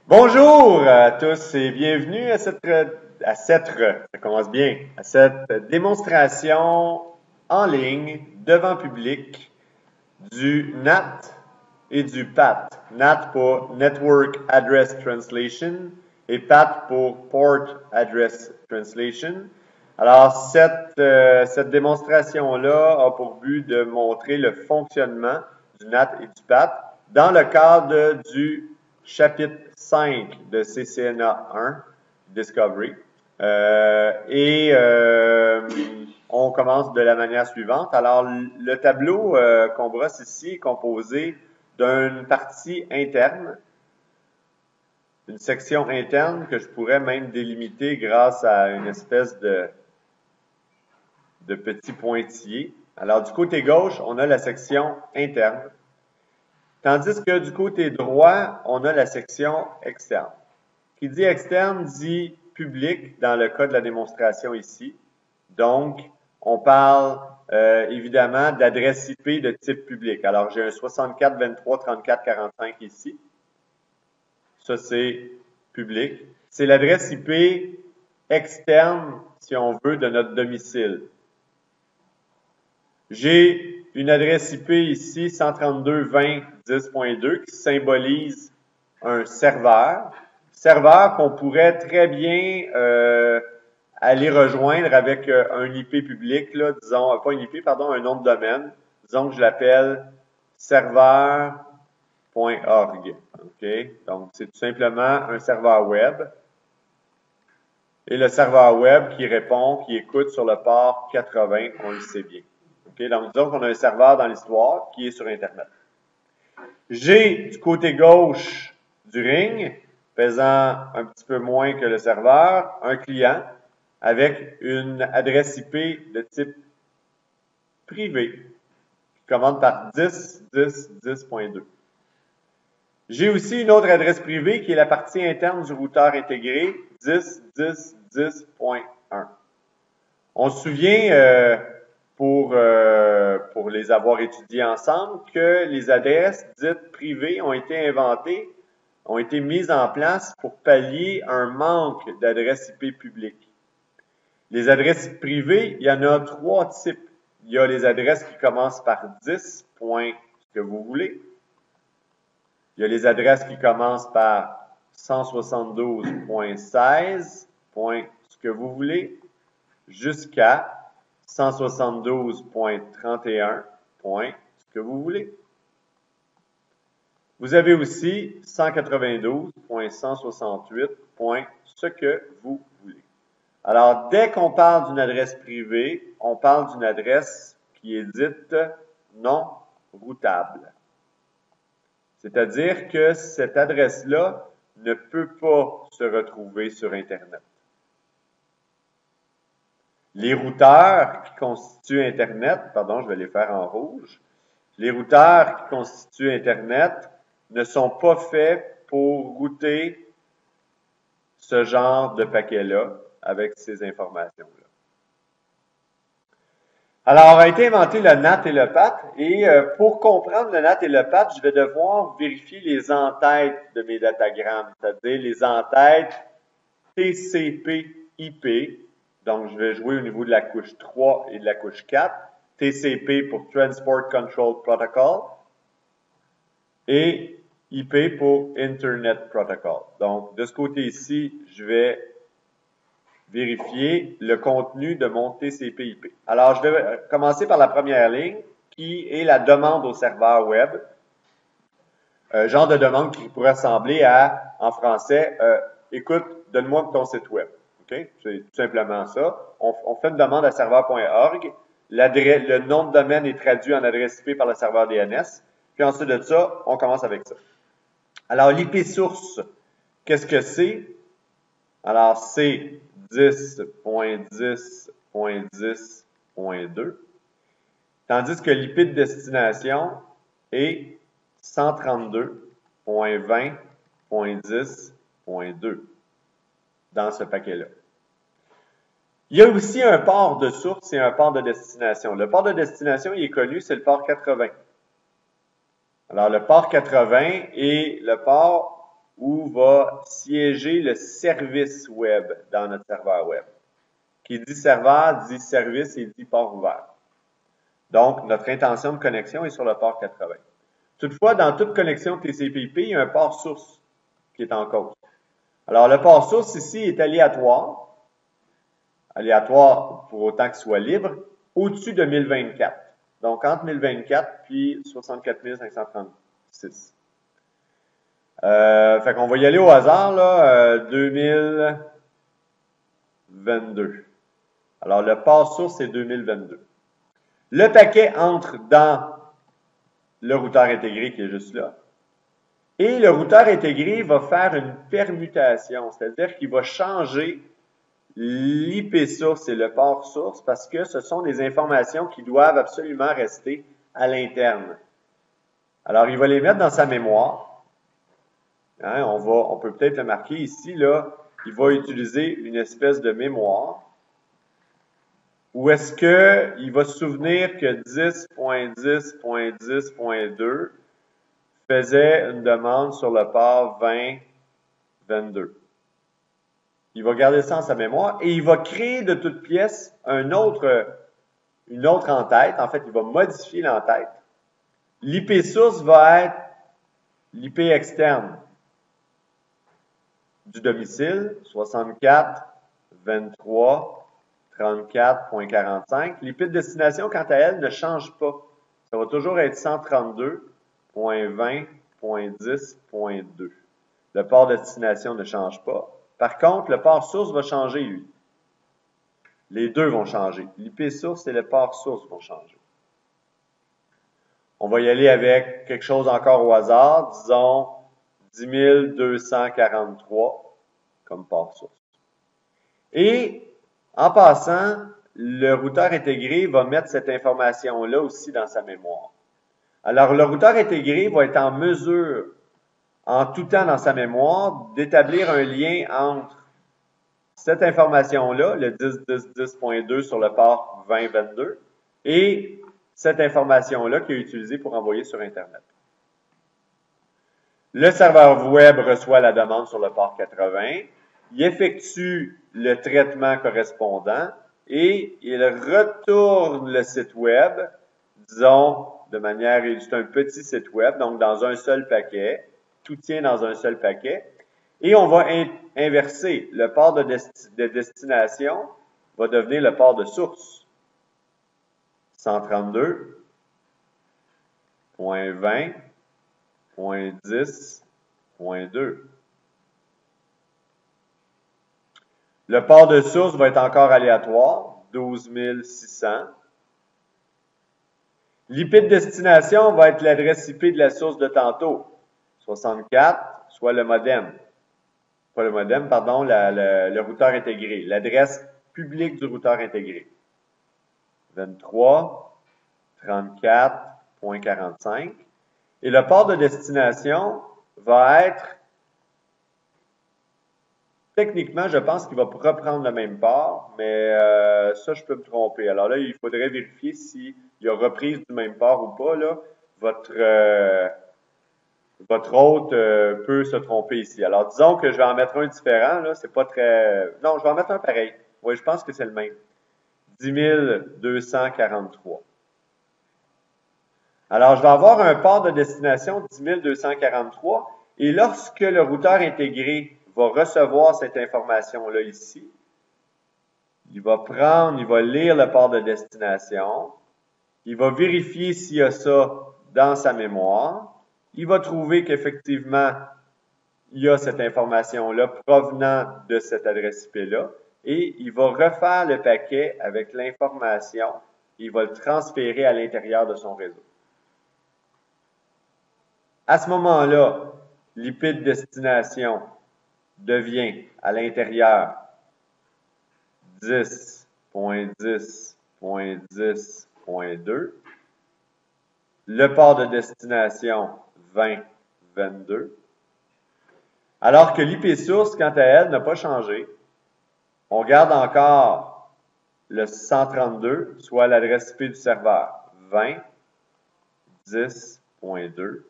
Bonjour à tous et bienvenue à cette démonstration en ligne devant public du NAT et du PAT. NAT pour Network Address Translation et PAT pour Port Address Translation. Alors, cette démonstration-là a pour but de montrer le fonctionnement du NAT et du PAT dans le cadre du chapitre 5 de CCNA 1, Discovery. On commence de la manière suivante. Alors, le tableau qu'on brosse ici est composé d'une partie interne, une section interne que je pourrais même délimiter grâce à une espèce de petit pointillé. Alors, du côté gauche, on a la section interne. Tandis que du côté droit, on a la section externe. Qui dit externe dit public dans le cas de la démonstration ici. Donc, on parle évidemment d'adresse IP de type public. Alors, j'ai un 64 23 34 45 ici. Ça, c'est public. C'est l'adresse IP externe, si on veut, de notre domicile. J'ai une adresse IP ici, 132.20.10.2, qui symbolise un serveur. Serveur qu'on pourrait très bien aller rejoindre avec un IP public, là, disons, pas un IP, pardon, un nom de domaine. Disons que je l'appelle serveur.org. OK? Donc, c'est tout simplement un serveur web. Et le serveur web qui répond, qui écoute sur le port 80, on le sait bien. Okay? Donc, disons qu'on a un serveur dans l'histoire qui est sur Internet. J'ai du côté gauche du ring, pesant un petit peu moins que le serveur, un client avec une adresse IP de type privé qui commande par 10.10.10.2. J'ai aussi une autre adresse privée qui est la partie interne du routeur intégré 10.10.10.1. On se souvient pour les avoir étudiés ensemble, que les adresses dites privées ont été inventées, ont été mises en place pour pallier un manque d'adresses IP publiques. Les adresses privées, il y en a trois types. Il y a les adresses qui commencent par 10, point ce que vous voulez. Il y a les adresses qui commencent par 172.16, point ce que vous voulez, jusqu'à 172.31, point ce que vous voulez. Vous avez aussi 192.168, point ce que vous voulez. Alors, dès qu'on parle d'une adresse privée, on parle d'une adresse qui est dite non routable. C'est-à-dire que cette adresse-là ne peut pas se retrouver sur Internet. Les routeurs qui constituent Internet, pardon, je vais les faire en rouge, les routeurs qui constituent Internet ne sont pas faits pour router ce genre de paquet-là avec ces informations-là. Alors, a été inventé le NAT et le PAT, et pour comprendre le NAT et le PAT, je vais devoir vérifier les entêtes de mes datagrammes, c'est-à-dire les entêtes TCP/IP. Donc, je vais jouer au niveau de la couche 3 et de la couche 4. TCP pour Transport Control Protocol et IP pour Internet Protocol. Donc, de ce côté-ci, je vais vérifier le contenu de mon TCP/IP. Alors, je vais commencer par la première ligne, qui est la demande au serveur web. Genre de demande qui pourrait ressembler à, en français, écoute, donne-moi ton site web. Okay? C'est tout simplement ça. On fait une demande à serveur.org. Le nom de domaine est traduit en adresse IP par le serveur DNS. Puis ensuite de ça, on commence avec ça. Alors, l'IP source, qu'est-ce que c'est? Alors, c'est 10.10.10.2. Tandis que l'IP de destination est 132.20.10.2. dans ce paquet-là. Il y a aussi un port de source et un port de destination. Le port de destination, il est connu, c'est le port 80. Alors, le port 80 est le port où va siéger le service web dans notre serveur web. Qui dit serveur, dit service et dit port ouvert. Donc, notre intention de connexion est sur le port 80. Toutefois, dans toute connexion TCP/IP, il y a un port source qui est en cause. Alors, le port source ici est aléatoire pour autant qu'il soit libre, au-dessus de 1024. Donc, entre 1024 puis 64 536. Fait qu'on va y aller au hasard, là, 2022. Alors, le port source, c'est 2022. Le paquet entre dans le routeur intégré qui est juste là. Et le routeur intégré va faire une permutation, c'est-à-dire qu'il va changer l'IP source et le port source parce que ce sont des informations qui doivent absolument rester à l'interne. Alors, il va les mettre dans sa mémoire. Hein, on peut peut-être le marquer ici, là. Il va utiliser une espèce de mémoire. Ou est-ce qu'il va se souvenir que 10.10.10.2 faisait une demande sur le port 2022? Il va garder ça en sa mémoire et il va créer de toute pièce une autre entête. En fait, il va modifier l'entête. L'IP source va être l'IP externe du domicile, 64, 23, 34.45. L'IP de destination, quant à elle, ne change pas. Ça va toujours être 132.20.10.2. Le port de destination ne change pas. Par contre, le port source va changer, lui. Les deux vont changer. L'IP source et le port source vont changer. On va y aller avec quelque chose encore au hasard. Disons 10 243 comme port source. Et en passant, le routeur intégré va mettre cette information-là aussi dans sa mémoire. Alors, le routeur intégré va être en mesure, en tout temps dans sa mémoire, d'établir un lien entre cette information-là, le 10.10.10.2 sur le port 2022, et cette information-là qui est utilisée pour envoyer sur Internet. Le serveur web reçoit la demande sur le port 80, il effectue le traitement correspondant et il retourne le site web, disons, de manière, c'est un petit site web, donc dans un seul paquet, tout tient dans un seul paquet, et on va inverser. Le port de destination va devenir le port de source. 132.20.10.2. Le port de source va être encore aléatoire, 12600. L'IP de destination va être l'adresse IP de la source de tantôt, 64, soit le modem. Pas le modem, pardon, le routeur intégré, l'adresse publique du routeur intégré. 23, 34.45. Et le port de destination va être, techniquement, je pense qu'il va reprendre le même port, mais ça, je peux me tromper. Alors là, il faudrait vérifier s'il y a reprise du même port ou pas. Là. Votre hôte peut se tromper ici. Alors, disons que je vais en mettre un différent. Là, c'est pas très... Non, je vais en mettre un pareil. Oui, je pense que c'est le même. 10 243. Alors, je vais avoir un port de destination 10 243 et lorsque le routeur intégré va recevoir cette information-là ici, il va lire le port de destination, il va vérifier s'il y a ça dans sa mémoire, il va trouver qu'effectivement, il y a cette information-là provenant de cette adresse IP-là, et il va refaire le paquet avec l'information, il va le transférer à l'intérieur de son réseau. À ce moment-là, l'IP de destination devient à l'intérieur 10.10.10.2, le port de destination 20.22, alors que l'IP source, quant à elle, n'a pas changé. On garde encore le 132, soit l'adresse IP du serveur, 20.10.2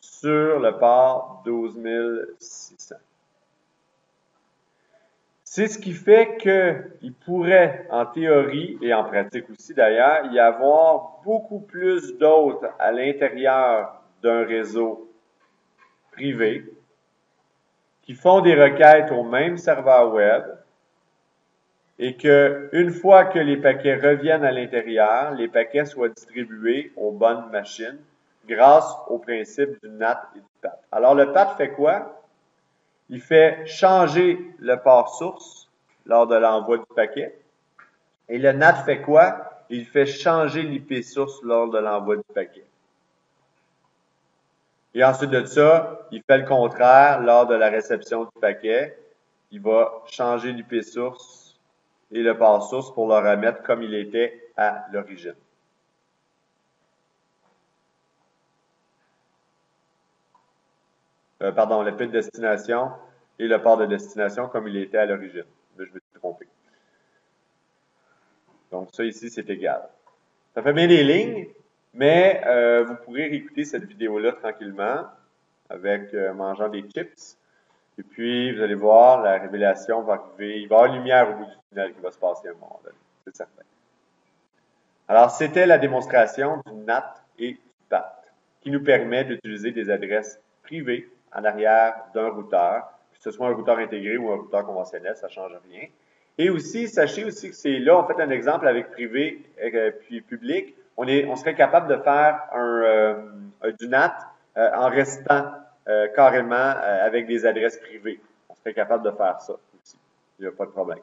sur le port 12600. C'est ce qui fait qu'il pourrait, en théorie et en pratique aussi d'ailleurs, y avoir beaucoup plus d'hôtes à l'intérieur d'un réseau privé qui font des requêtes au même serveur web et que, une fois que les paquets reviennent à l'intérieur, les paquets soient distribués aux bonnes machines grâce au principe du NAT et du PAT. Alors, le PAT fait quoi? Il fait changer le port source lors de l'envoi du paquet. Et le NAT fait quoi? Il fait changer l'IP source lors de l'envoi du paquet. Et ensuite de ça, il fait le contraire lors de la réception du paquet. Il va changer l'IP source et le port source pour le remettre comme il était à l'origine. Pardon, le pit de destination et le port de destination comme il était à l'origine. Là, je me suis trompé. Donc, ça ici, c'est égal. Ça fait bien des lignes, mais vous pourrez réécouter cette vidéo-là tranquillement avec mangeant des chips. Et puis, vous allez voir, la révélation va arriver. Il va y avoir une lumière au bout du tunnel qui va se passer à un moment donné. C'est certain. Alors, c'était la démonstration du NAT et du PAT qui nous permet d'utiliser des adresses privées en arrière d'un routeur, que ce soit un routeur intégré ou un routeur conventionnel, ça ne change rien. Et aussi, sachez aussi que c'est là, on fait un exemple avec privé puis public. On serait capable de faire du NAT en restant carrément avec des adresses privées. On serait capable de faire ça aussi. Il n'y a pas de problème.